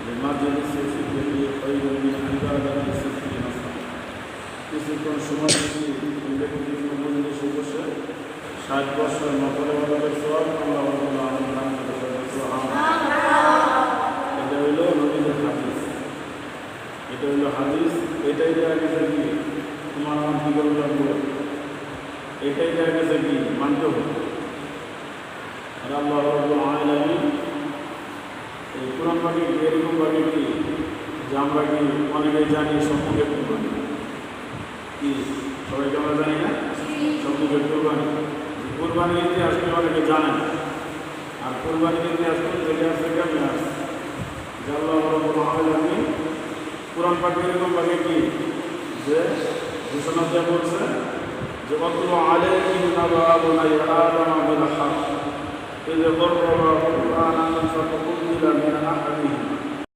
لمجلس فكره خير من عبادة 60 سنة কিছুক্ষণ সময় বিভিন্ন মজলিসে বসে 60 বছর নকল ইবাদতের সওয়াব আল্লাহ রাব্বুল আলামিন দান করেছেন। এটা হইল নবীদের হাদিস, এটা হইল হাদিস। এটাই দেওয়া গেছে কি তোমার আমার কি করে লাগবে, এটাই দেওয়া গেছে কি মানতে হবে। আর আল্লাহ রাব্বুল আলামিন এই কোরআন পাকে এরকম ভাবে কি যে আমরা কি অনেকে জানি সম্পর্কে কুরবানি কি, সবাইকে আমরা জানি না সম্পর্কে কুরবানি। কুরবানির ইতিহাস অনেকে জানে না, আর কুরবানির ইতিহাস থেকে আসছে কেমন আসছে যে আল্লাহ রাব্বুল আলামিন কোরআন পাকে এরকম ভাবে কি যে ঘোষণা দিয়ে বলছে যে ওয়াতলু আলাইহিম নাবা বনি আদম বিল হক إذ قرب قربانا فتقبل من أحدهما